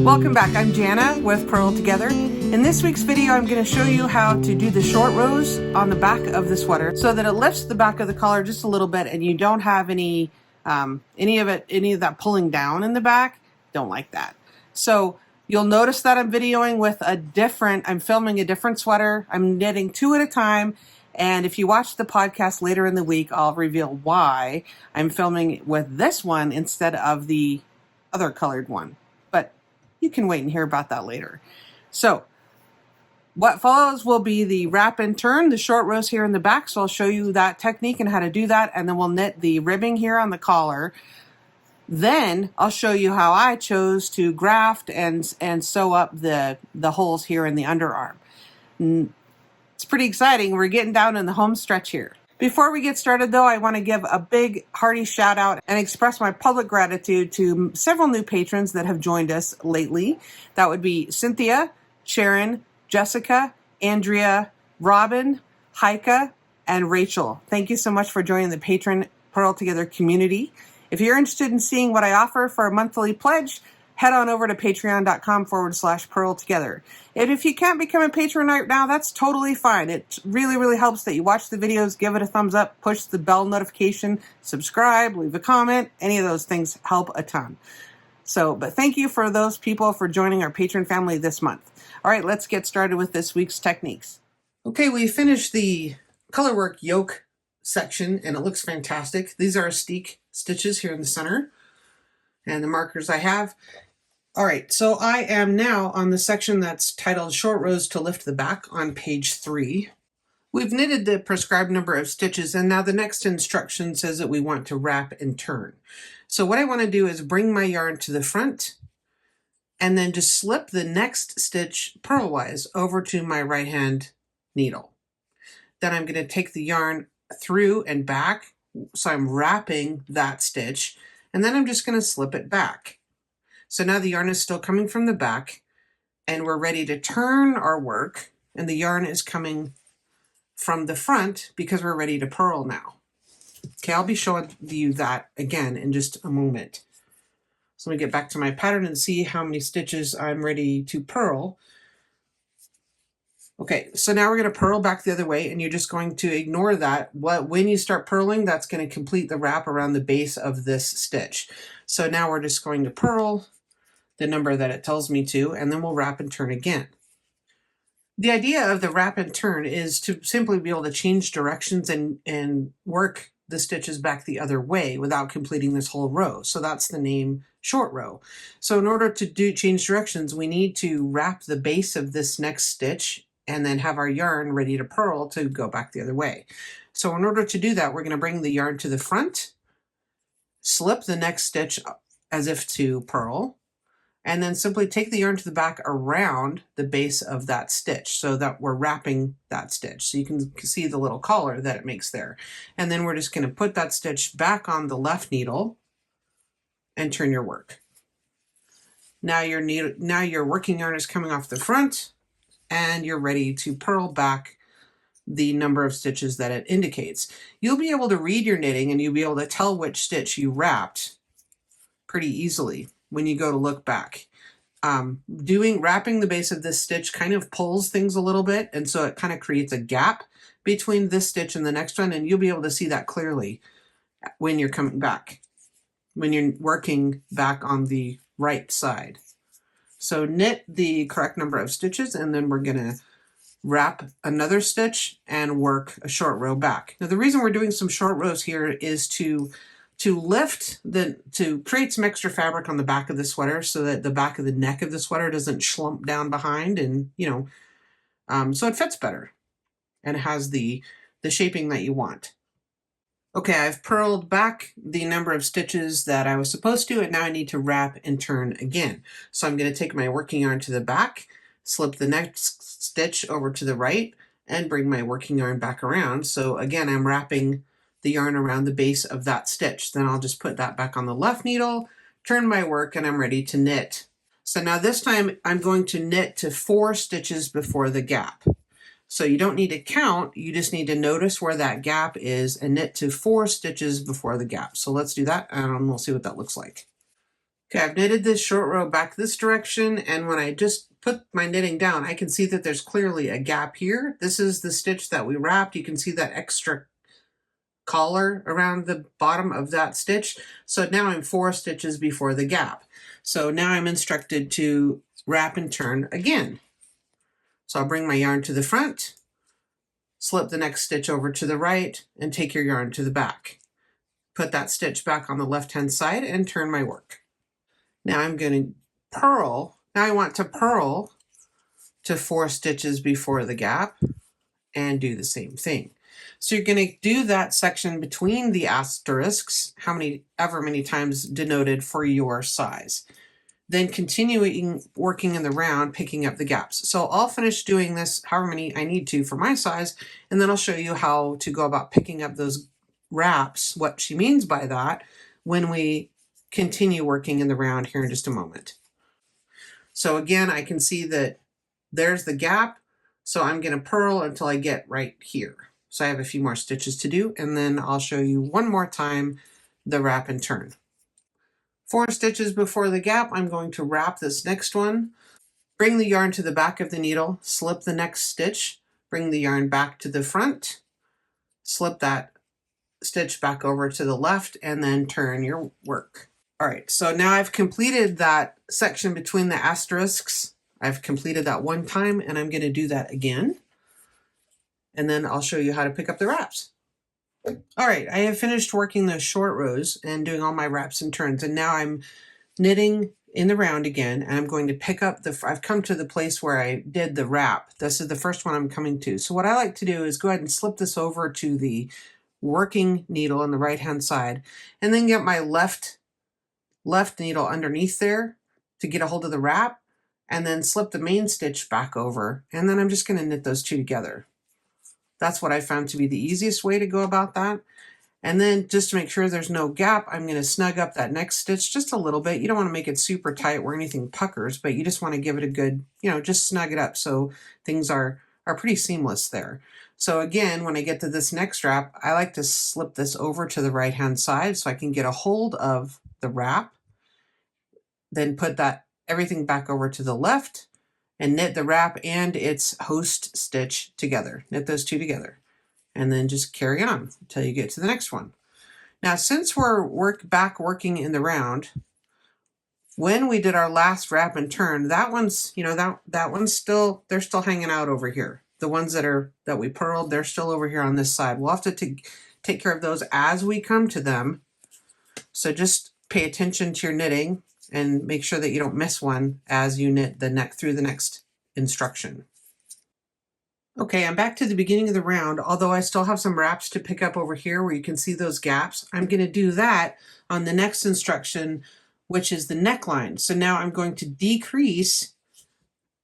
Welcome back, I'm Jana with Purl Together. In this week's video, I'm going to show you how to do the short rows on the back of the sweater so that it lifts the back of the collar just a little bit and you don't have any of that pulling down in the back. Don't like that. So you'll notice that I'm videoing with I'm filming a different sweater. I'm knitting two at a time. And if you watch the podcast later in the week, I'll reveal why I'm filming with this one instead of the other colored one. But you can wait and hear about that later. So what follows will be the wrap and turn, the short rows here in the back. So I'll show you that technique and how to do that. And then we'll knit the ribbing here on the collar. Then I'll show you how I chose to graft and sew up the holes here in the underarm. It's pretty exciting. We're getting down in the home stretch here. Before we get started though, I want to give a big hearty shout out and express my public gratitude to several new patrons that have joined us lately. That would be Cynthia, Sharon, Jessica, Andrea, Robin, Heike, and Rachel. Thank you so much for joining the Patron Purl Together community. If you're interested in seeing what I offer for a monthly pledge, head on over to patreon.com/Purl Together. And if you can't become a patron right now, that's totally fine. It really, really helps that you watch the videos, give it a thumbs up, push the bell notification, subscribe, leave a comment. Any of those things help a ton. But thank you for those people for joining our patron family this month. All right, let's get started with this week's techniques. Okay, we finished the colorwork yoke section and it looks fantastic. These are Astique stitches here in the center and the markers I have. All right, so I am now on the section that's titled Short Rows to Lift the Back on page 3. We've knitted the prescribed number of stitches and now the next instruction says that we want to wrap and turn. So what I want to do is bring my yarn to the front and then just slip the next stitch purlwise over to my right hand needle. Then I'm going to take the yarn through and back, so I'm wrapping that stitch, and then I'm just going to slip it back. So now the yarn is still coming from the back and we're ready to turn our work, and the yarn is coming from the front because we're ready to purl now. Okay, I'll be showing you that again in just a moment. So let me get back to my pattern and see how many stitches I'm ready to purl. Okay, so now we're going to purl back the other way, and you're just going to ignore that. When you start purling, that's going to complete the wrap around the base of this stitch. So now we're just going to purl the number that it tells me to, and then we'll wrap and turn again. The idea of the wrap and turn is to simply be able to change directions and work the stitches back the other way without completing this whole row. So that's the name short row. So in order to change directions, we need to wrap the base of this next stitch and then have our yarn ready to purl to go back the other way. So in order to do that, we're going to bring the yarn to the front, slip the next stitch as if to purl, and then simply take the yarn to the back around the base of that stitch so that we're wrapping that stitch. So you can see the little collar that it makes there. And then we're just going to put that stitch back on the left needle and turn your work. Now your working yarn is coming off the front and you're ready to purl back the number of stitches that it indicates. You'll be able to read your knitting and you'll be able to tell which stitch you wrapped pretty easily when you go to look back. Wrapping the base of this stitch kind of pulls things a little bit, and so it kind of creates a gap between this stitch and the next one, and you'll be able to see that clearly when you're coming back, when you're working back on the right side. So knit the correct number of stitches, and then we're going to wrap another stitch and work a short row back. Now the reason we're doing some short rows here is to create some extra fabric on the back of the sweater so that the back of the neck of the sweater doesn't slump down behind, and so it fits better and has the shaping that you want. Okay, I've purled back the number of stitches that I was supposed to, and now I need to wrap and turn again. So I'm going to take my working yarn to the back, slip the next stitch over to the right, and bring my working yarn back around. So again, I'm wrapping the yarn around the base of that stitch. Then I'll just put that back on the left needle, turn my work, and I'm ready to knit. So now this time I'm going to knit to 4 stitches before the gap. So you don't need to count, you just need to notice where that gap is and knit to 4 stitches before the gap. So let's do that and we'll see what that looks like. Okay, I've knitted this short row back this direction, and when I just put my knitting down, I can see that there's clearly a gap here. This is the stitch that we wrapped. You can see that extra collar around the bottom of that stitch. So now I'm 4 stitches before the gap. So now I'm instructed to wrap and turn again. So I'll bring my yarn to the front, slip the next stitch over to the right, and take your yarn to the back. Put that stitch back on the left-hand side and turn my work. Now I'm going to purl. Now I want to purl to 4 stitches before the gap and do the same thing. So you're going to do that section between the asterisks, ever many times denoted for your size. Then continuing working in the round, picking up the gaps. So I'll finish doing this however many I need to for my size, and then I'll show you how to go about picking up those wraps, what she means by that, when we continue working in the round here in just a moment. So again, I can see that there's the gap, so I'm going to purl until I get right here. So I have a few more stitches to do, and then I'll show you one more time the wrap and turn. 4 stitches before the gap, I'm going to wrap this next one, bring the yarn to the back of the needle, slip the next stitch, bring the yarn back to the front, slip that stitch back over to the left, and then turn your work. All right, so now I've completed that section between the asterisks. I've completed that one time, and I'm going to do that again. And then I'll show you how to pick up the wraps. All right, I have finished working those short rows and doing all my wraps and turns, and now I'm knitting in the round again, and I'm going to pick up I've come to the place where I did the wrap. This is the first one I'm coming to. So what I like to do is go ahead and slip this over to the working needle on the right-hand side, and then get my left needle underneath there to get a hold of the wrap, and then slip the main stitch back over, and then I'm just going to knit those two together. That's what I found to be the easiest way to go about that. And then just to make sure there's no gap, I'm going to snug up that next stitch just a little bit. You don't want to make it super tight where anything puckers, but you just want to give it a good, just snug it up so things are pretty seamless there. So again, when I get to this next wrap, I like to slip this over to the right-hand side so I can get a hold of the wrap, then put everything back over to the left, and knit the wrap and its host stitch together. Knit those two together, and then just carry on until you get to the next one. Now, since we're back working in the round, when we did our last wrap and turn, that one's, that one's still, they're still hanging out over here. The ones that we purled, they're still over here on this side. We'll have to take care of those as we come to them. So just pay attention to your knitting and make sure that you don't miss one as you knit through the next instruction. Okay, I'm back to the beginning of the round, although I still have some wraps to pick up over here where you can see those gaps. I'm going to do that on the next instruction, which is the neckline. So now I'm going to decrease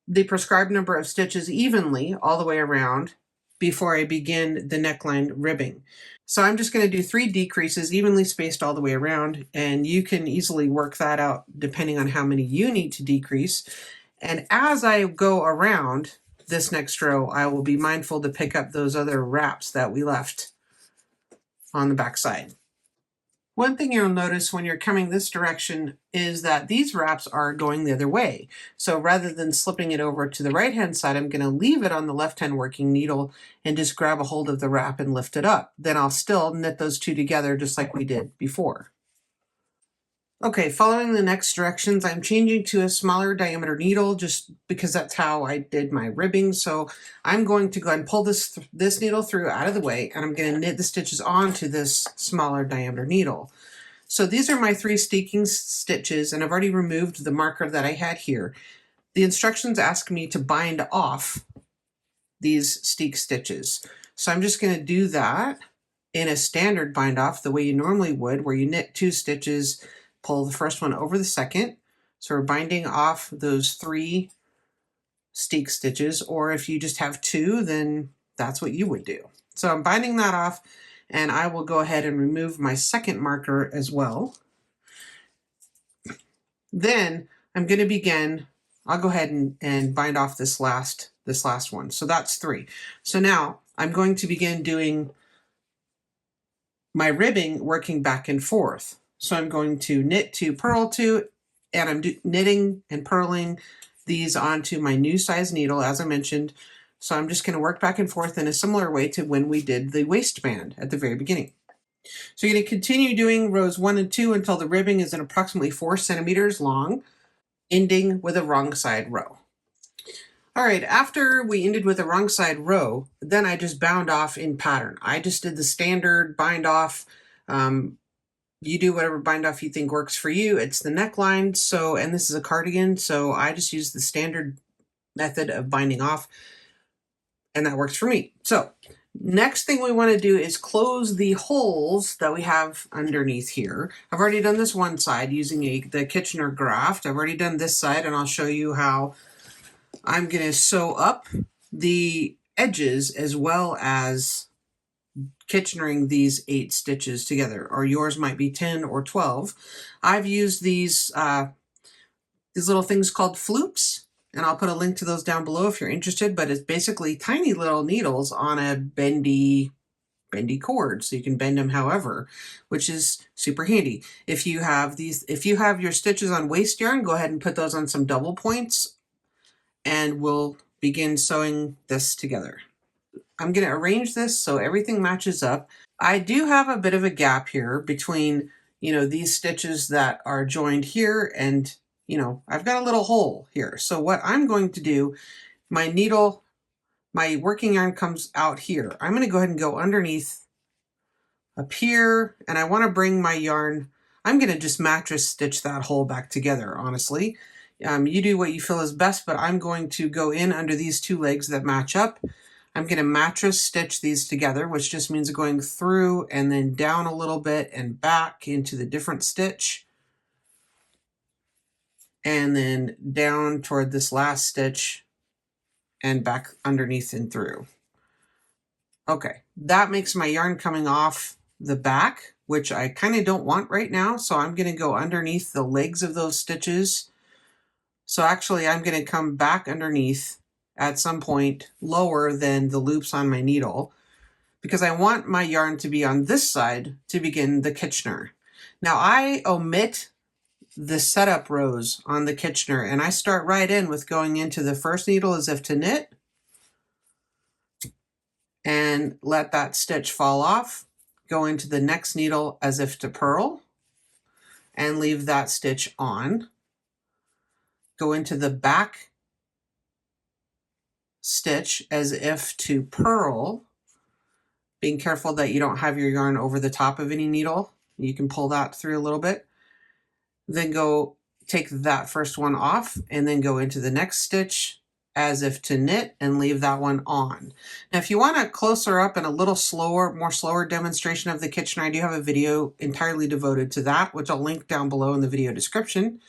the prescribed number of stitches evenly all the way around before I begin the neckline ribbing. So I'm just going to do 3 decreases evenly spaced all the way around, and you can easily work that out depending on how many you need to decrease. And as I go around this next row, I will be mindful to pick up those other wraps that we left on the back side. One thing you'll notice when you're coming this direction is that these wraps are going the other way. So rather than slipping it over to the right-hand side, I'm going to leave it on the left-hand working needle and just grab a hold of the wrap and lift it up. Then I'll still knit those two together just like we did before. Okay, following the next directions, I'm changing to a smaller diameter needle just because that's how I did my ribbing. So I'm going to go ahead and pull this needle through out of the way, and I'm going to knit the stitches onto this smaller diameter needle. So these are my 3 steeking stitches, and I've already removed the marker that I had here. The instructions ask me to bind off these steek stitches. So I'm just going to do that in a standard bind off the way you normally would, where you knit 2 stitches, pull the first one over the second. So we're binding off those 3 steek stitches, or if you just have 2, then that's what you would do. So I'm binding that off, and I will go ahead and remove my second marker as well. Then I'm going to begin, I'll go ahead and bind off this last one. So that's 3. So now I'm going to begin doing my ribbing, working back and forth. So I'm going to knit 2, purl 2, And I'm knitting and purling these onto my new size needle, as I mentioned. So I'm just going to work back and forth in a similar way to when we did the waistband at the very beginning. So you're going to continue doing rows 1 and 2 until the ribbing is at approximately 4 centimeters long, ending with a wrong side row. All right, after we ended with a wrong side row, then I just bound off in pattern. I just did the standard bind off. You do whatever bind off you think works for you. It's the neckline, so, and this is a cardigan, so I just use the standard method of binding off, and that works for me. So next thing we want to do is close the holes that we have underneath here. I've already done this one side using the Kitchener graft. I've already done this side, and I'll show you how I'm going to sew up the edges as well as Kitchenering these 8 stitches together, or yours might be 10 or 12. I've used these little things called floops, and I'll put a link to those down below if you're interested, but it's basically tiny little needles on a bendy cord, so you can bend them however, which is super handy. If you have your stitches on waste yarn, go ahead and put those on some double points, and we'll begin sewing this together. I'm going to arrange this so everything matches up. I do have a bit of a gap here between, these stitches that are joined here and, I've got a little hole here. So what I'm going to do, my working yarn comes out here. I'm going to go ahead and go underneath up here, and I want to bring my yarn, I'm going to just mattress stitch that hole back together, honestly. You do what you feel is best, but I'm going to go in under these 2 legs that match up. I'm going to mattress stitch these together, which just means going through and then down a little bit and back into the different stitch. And then down toward this last stitch and back underneath and through. Okay, that makes my yarn coming off the back, which I kind of don't want right now. So I'm going to go underneath the legs of those stitches. So actually I'm going to come back underneath at some point lower than the loops on my needle, because I want my yarn to be on this side to begin the Kitchener. Now I omit the setup rows on the Kitchener, and I start right in with going into the first needle as if to knit and let that stitch fall off, go into the next needle as if to purl and leave that stitch on, go into the back stitch as if to purl, being careful that you don't have your yarn over the top of any needle. You can pull that through a little bit. Then go take that first one off and then go into the next stitch as if to knit and leave that one on. Now, if you want a closer up and a little slower, more slower demonstration of the Kitchener, I do have a video entirely devoted to that, which I'll link down below in the video description.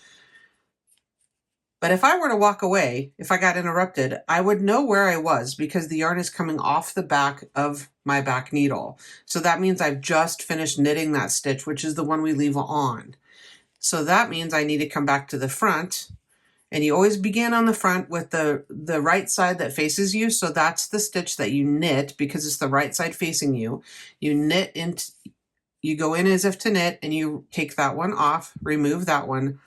But if I were to walk away, if I got interrupted, I would know where I was because the yarn is coming off the back of my back needle. So that means I've just finished knitting that stitch, which is the one we leave on. So that means I need to come back to the front, and you always begin on the front with the right side that faces you. So that's the stitch that you knit because it's the right side facing you. You knit into, you go in as if to knit, and you take that one off, remove that one,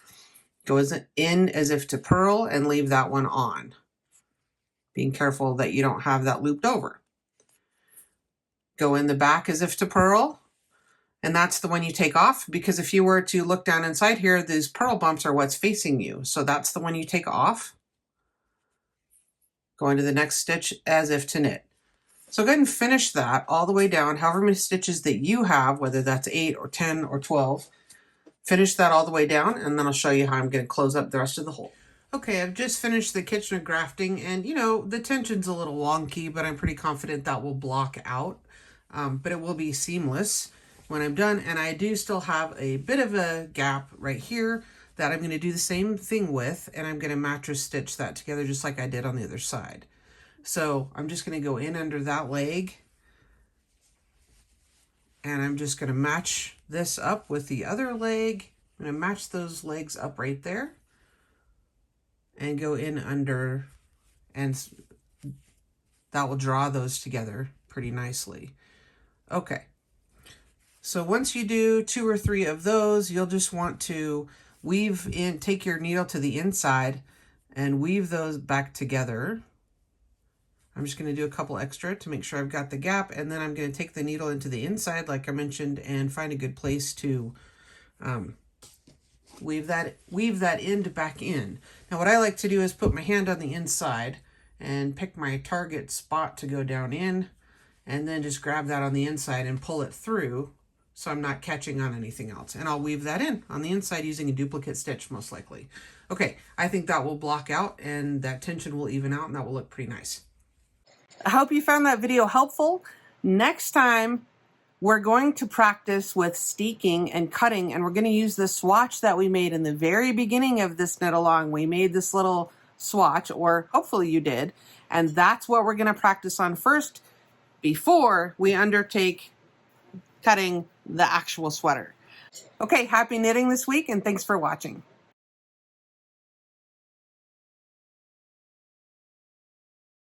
goes in as if to purl and leave that one on. Being careful that you don't have that looped over. Go in the back as if to purl, and that's the one you take off, because if you were to look down inside here, these purl bumps are what's facing you. So that's the one you take off. Go into the next stitch as if to knit. So go ahead and finish that all the way down, however many stitches that you have, whether that's 8 or 10 or 12. Finish that all the way down, and then I'll show you how I'm going to close up the rest of the hole. Okay, I've just finished the Kitchener grafting, and the tension's a little wonky, but I'm pretty confident that will block out. But it will be seamless when I'm done, and I do still have a bit of a gap right here that I'm going to do the same thing with, and I'm going to mattress stitch that together just like I did on the other side. So I'm just going to go in under that leg, and I'm just going to match this up with the other leg. I'm going to match those legs up right there and go in under, and that will draw those together pretty nicely. Okay, so once you do 2 or 3 of those, you'll just want to weave in, take your needle to the inside and weave those back together. I'm just going to do a couple extra to make sure I've got the gap, and then I'm going to take the needle into the inside like I mentioned and find a good place to weave that end back in. Now what I like to do is put my hand on the inside and pick my target spot to go down in, and then just grab that on the inside and pull it through so I'm not catching on anything else. And I'll weave that in on the inside using a duplicate stitch most likely. Okay, I think that will block out and that tension will even out and that will look pretty nice. I hope you found that video helpful. Next time, we're going to practice with steeking and cutting, and we're going to use the swatch that we made in the very beginning of this knit along. We made this little swatch, or hopefully you did, and that's what we're going to practice on first before we undertake cutting the actual sweater. Okay, happy knitting this week, and thanks for watching.